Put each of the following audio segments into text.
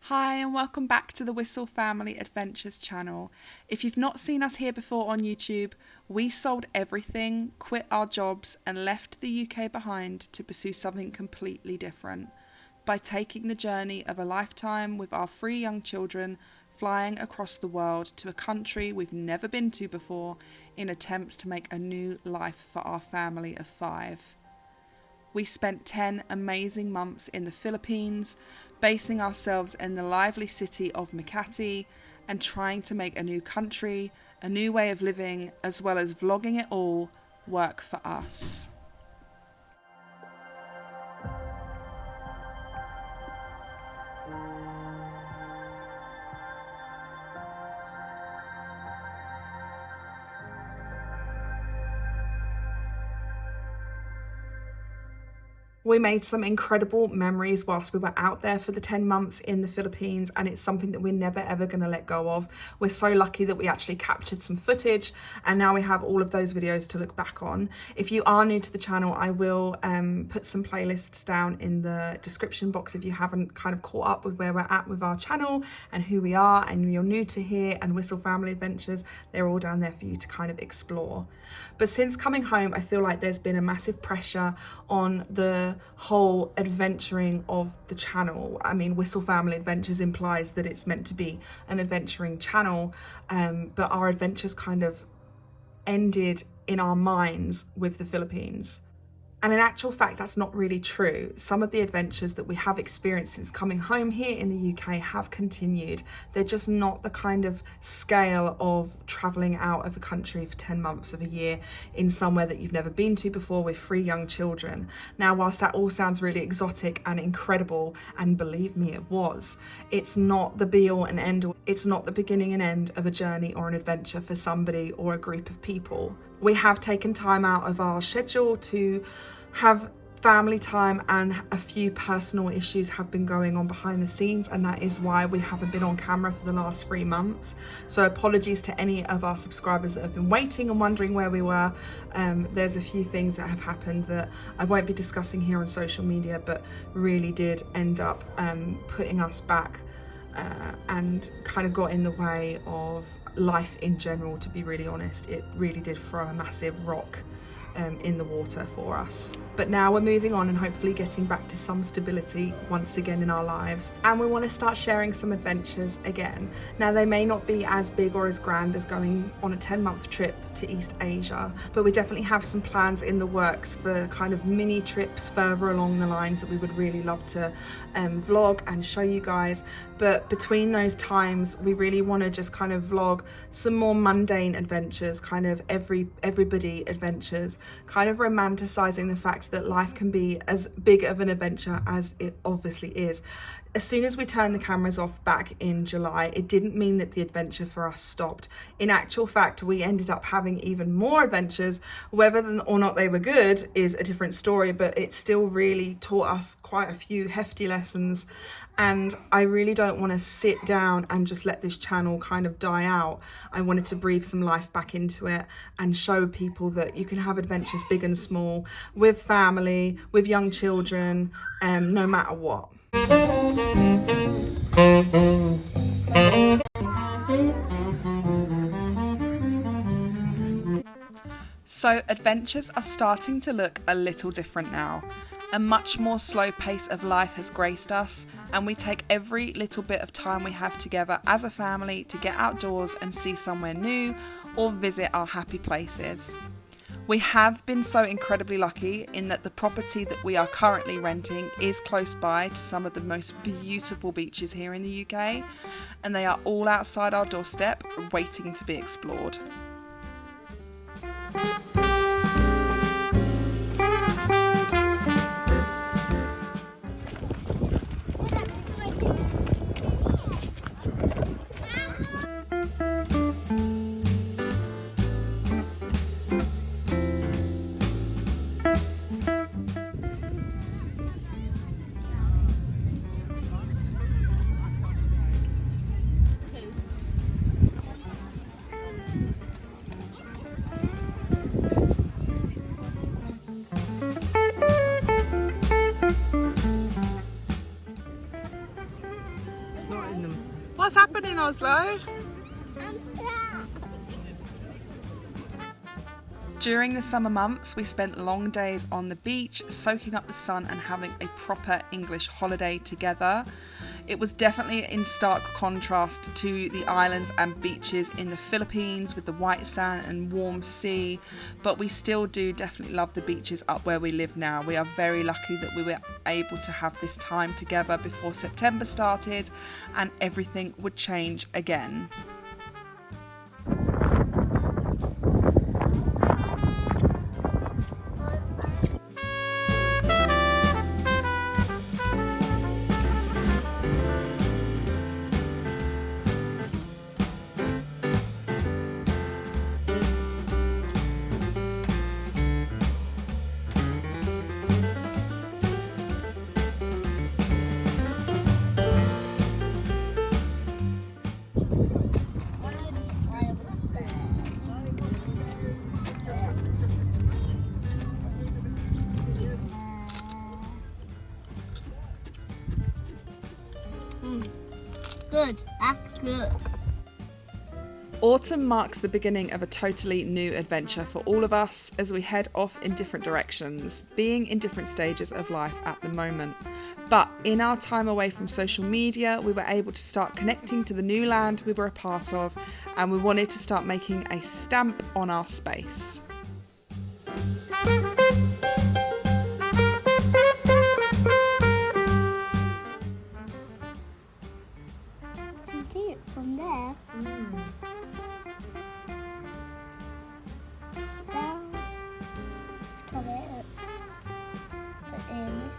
Hi and welcome back to the Wistl Family Adventures channel. If you've not seen us here before on YouTube, we sold everything, quit our jobs and left the UK behind to pursue something completely different. By taking the journey of a lifetime with our 3 young children, flying across the world to a country we've never been to before in attempts to make a new life for our family of 5. We spent 10 amazing months in the Philippines, basing ourselves in the lively city of Makati and trying to make a new country, a new way of living, as well as vlogging it all, work for us. We made some incredible memories whilst we were out there for the 10 months in the Philippines, and it's something that we're never ever going to let go of. We're so lucky that we actually captured some footage and now we have all of those videos to look back on. If you are new to the channel, I will put some playlists down in the description box if you haven't kind of caught up with where we're at with our channel and who we are, and you're new to here and Wistl Family Adventures, they're all down there for you to kind of explore. But since coming home, I feel like there's been a massive pressure on the whole adventuring of the channel. I mean, Wistl Family Adventures implies that it's meant to be an adventuring channel, but our adventures kind of ended in our minds with the Philippines. And in actual fact, that's not really true. Some of the adventures that we have experienced since coming home here in the UK have continued. They're just not the kind of scale of traveling out of the country for 10 months of a year in somewhere that you've never been to before with 3 young children. Now, whilst that all sounds really exotic and incredible, and believe me, it was, it's not the be all and end all. It's not the beginning and end of a journey or an adventure for somebody or a group of people. We have taken time out of our schedule to have family time, and a few personal issues have been going on behind the scenes, and that is why we haven't been on camera for the last 3 months. So apologies to any of our subscribers that have been waiting and wondering where we were. There's a few things that have happened that I won't be discussing here on social media, but really did end up putting us back and kind of got in the way of life in general. To be really honest, it really did throw a massive rock in the water for us. But now we're moving on and hopefully getting back to some stability once again in our lives, and we want to start sharing some adventures again. Now, they may not be as big or as grand as going on a 10-month trip to East Asia, but we definitely have some plans in the works for kind of mini trips further along the lines that we would really love to vlog and show you guys. But between those times, we really want to just kind of vlog some more mundane adventures, kind of everybody adventures, kind of romanticizing the fact that life can be as big of an adventure as it obviously is. As soon as we turned the cameras off back in July, it didn't mean that the adventure for us stopped. In actual fact, we ended up having even more adventures. Whether or not they were good is a different story, but it still really taught us quite a few hefty lessons. And I really don't want to sit down and just let this channel kind of die out. I wanted to breathe some life back into it and show people that you can have adventures big and small, with family, with young children, no matter what. So adventures are starting to look a little different now. A much more slow pace of life has graced us, and we take every little bit of time we have together as a family to get outdoors and see somewhere new or visit our happy places. We have been so incredibly lucky in that the property that we are currently renting is close by to some of the most beautiful beaches here in the UK, and they are all outside our doorstep waiting to be explored. Oslo? During the summer months, we spent long days on the beach, soaking up the sun and having a proper English holiday together. It was definitely in stark contrast to the islands and beaches in the Philippines with the white sand and warm sea, but we still do definitely love the beaches up where we live now. We are very lucky that we were able to have this time together before September started and everything would change again. Good, that's good. Autumn marks the beginning of a totally new adventure for all of us as we head off in different directions, being in different stages of life at the moment. But in our time away from social media, we were able to start connecting to the new land we were a part of, and we wanted to start making a stamp on our space. See it from there. It's down. Let's cut it up. Put in.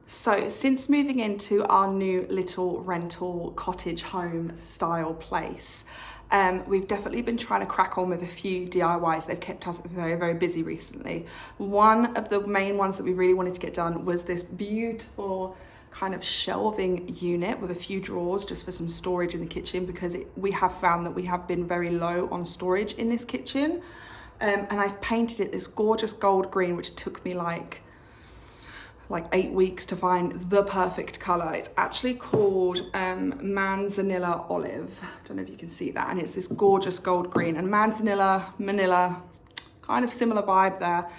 So since moving into our new little rental cottage home style place, we've definitely been trying to crack on with a few DIYs. They've kept us very, very busy recently. One of the main ones that we really wanted to get done was this beautiful kind of shelving unit with a few drawers just for some storage in the kitchen, because we have found that we have been very low on storage in this kitchen. And I've painted it this gorgeous gold green, which took me like 8 weeks to find the perfect color. It's actually called Manzanilla Olive. I don't know if you can see that. And it's this gorgeous gold green, and Manila, kind of similar vibe there.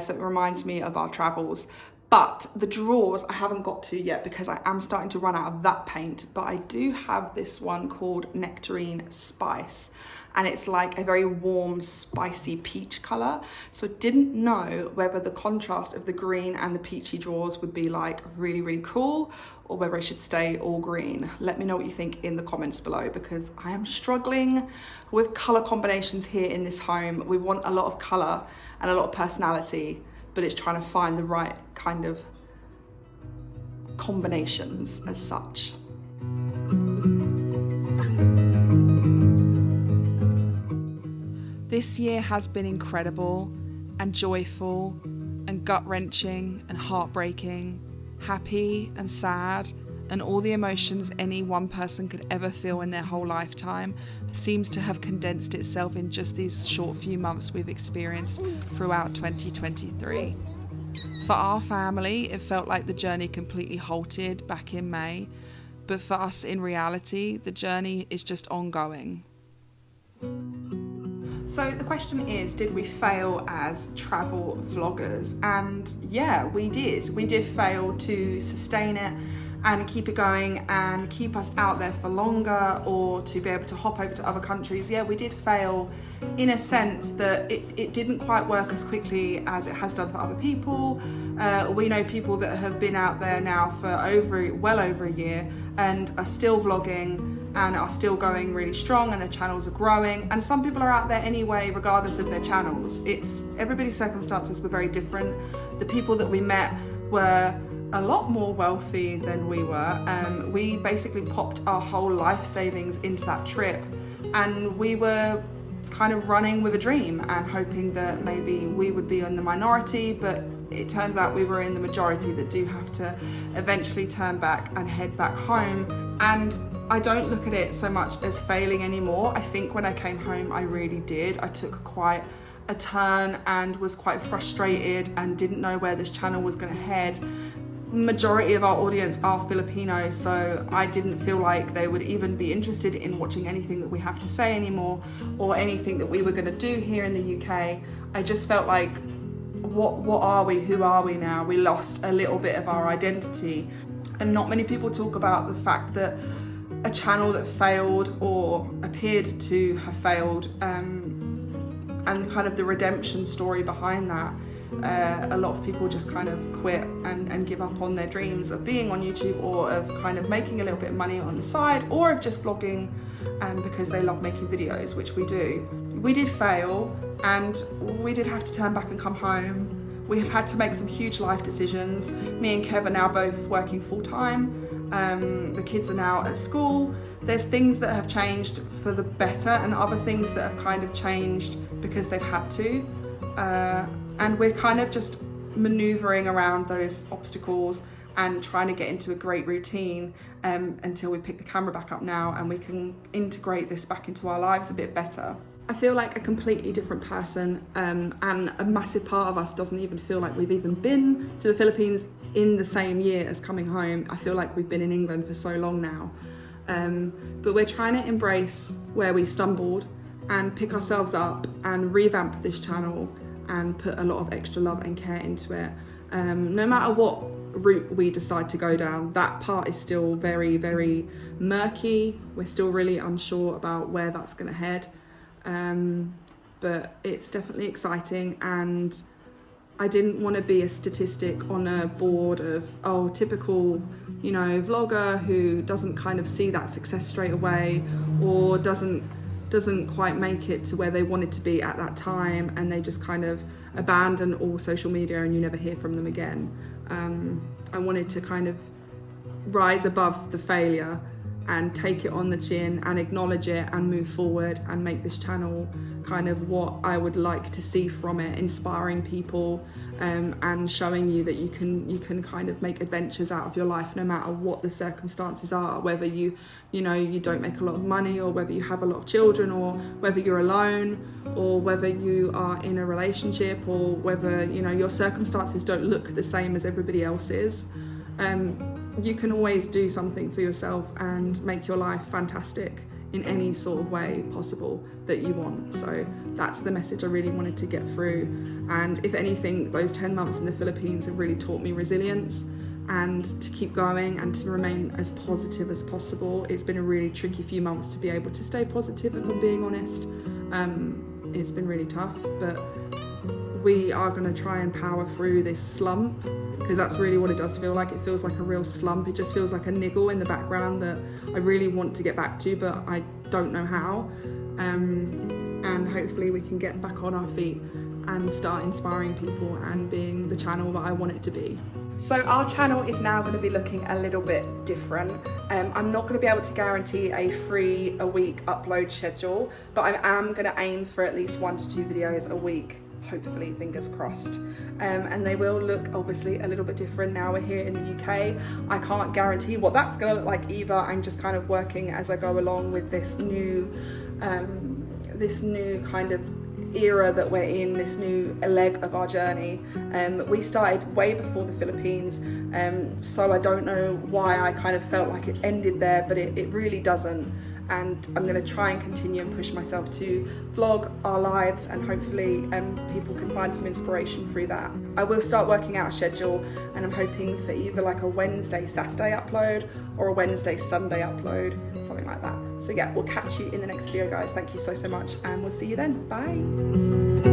So it reminds me of our travels. But the drawers I haven't got to yet because I am starting to run out of that paint. But I do have this one called Nectarine Spice, and it's like a very warm, spicy peach color. So I didn't know whether the contrast of the green and the peachy drawers would be like really, really cool, or whether I should stay all green. Let me know what you think in the comments below, because I am struggling with color combinations here in this home. We want a lot of color and a lot of personality, but it's trying to find the right kind of combinations as such. This year has been incredible and joyful and gut-wrenching and heartbreaking, happy and sad, and all the emotions any one person could ever feel in their whole lifetime seems to have condensed itself in just these short few months we've experienced throughout 2023. For our family, it felt like the journey completely halted back in May, but for us in reality, the journey is just ongoing. So the question is, did we fail as travel vloggers? And yeah, we did. We did fail to sustain it and keep it going and keep us out there for longer, or to be able to hop over to other countries. Yeah, we did fail in a sense that it didn't quite work as quickly as it has done for other people. We know people that have been out there now for well over a year and are still vlogging and are still going really strong, and their channels are growing. And some people are out there anyway, regardless of their channels. Everybody's circumstances were very different. The people that we met were a lot more wealthy than we were. We basically popped our whole life savings into that trip, and we were kind of running with a dream and hoping that maybe we would be in the minority, but it turns out we were in the majority that do have to eventually turn back and head back home. And I don't look at it so much as failing anymore. I think when I came home, I really did. I took quite a turn and was quite frustrated and didn't know where this channel was going to head. Majority of our audience are Filipino, so I didn't feel like they would even be interested in watching anything that we have to say anymore, or anything that we were going to do here in the UK. I just felt like, what are we? Who are we now? We lost a little bit of our identity. And not many people talk about the fact that a channel that failed or appeared to have failed, and kind of the redemption story behind that. A lot of people just kind of quit and give up on their dreams of being on YouTube, or of kind of making a little bit of money on the side, or of just vlogging because they love making videos, which we do. We did fail, and we did have to turn back and come home. We have had to make some huge life decisions. Me and Kev are now both working full-time. The kids are now at school. There's things that have changed for the better, and other things that have kind of changed because they've had to. And we're kind of just maneuvering around those obstacles and trying to get into a great routine until we pick the camera back up now and we can integrate this back into our lives a bit better. I feel like a completely different person, and a massive part of us doesn't even feel like we've even been to the Philippines in the same year as coming home. I feel like we've been in England for so long now. But we're trying to embrace where we stumbled and pick ourselves up and revamp this channel and put a lot of extra love and care into it. No matter what route we decide to go down, that part is still very, very murky. We're still really unsure about where that's going to head. But it's definitely exciting, and I didn't want to be a statistic on a board of, oh, typical, vlogger who doesn't kind of see that success straight away, or doesn't quite make it to where they wanted to be at that time, and they just kind of abandon all social media and you never hear from them again. I wanted to kind of rise above the failure and take it on the chin and acknowledge it and move forward and make this channel kind of what I would like to see from it, inspiring people, and showing you that you can kind of make adventures out of your life no matter what the circumstances are, whether you don't make a lot of money, or whether you have a lot of children, or whether you're alone, or whether you are in a relationship, or whether your circumstances don't look the same as everybody else's. You can always do something for yourself and make your life fantastic in any sort of way possible that you want. So that's the message I really wanted to get through. And if anything, those 10 months in the Philippines have really taught me resilience and to keep going and to remain as positive as possible. It's been a really tricky few months to be able to stay positive, if I'm being honest. It's been really tough, but we are going to try and power through this slump, because that's really what it does feel like. It feels like a real slump. It just feels like a niggle in the background that I really want to get back to, but I don't know how. And hopefully we can get back on our feet and start inspiring people and being the channel that I want it to be. So our channel is now going to be looking a little bit different. I'm not going to be able to guarantee a week upload schedule, but I am going to aim for at least 1 to 2 videos a week. Hopefully, fingers crossed. And they will look obviously a little bit different now we're here in the UK. I can't guarantee what that's going to look like either. I'm just kind of working as I go along with this new kind of era that we're in, this new leg of our journey. We started way before the Philippines, so I don't know why I kind of felt like it ended there, but it really doesn't. And I'm going to try and continue and push myself to vlog our lives, and hopefully people can find some inspiration through that. I will start working out a schedule, and I'm hoping for either like a Wednesday Saturday upload or a Wednesday Sunday upload, something like that. So yeah, we'll catch you in the next video, guys. Thank you so much, and we'll see you then. Bye.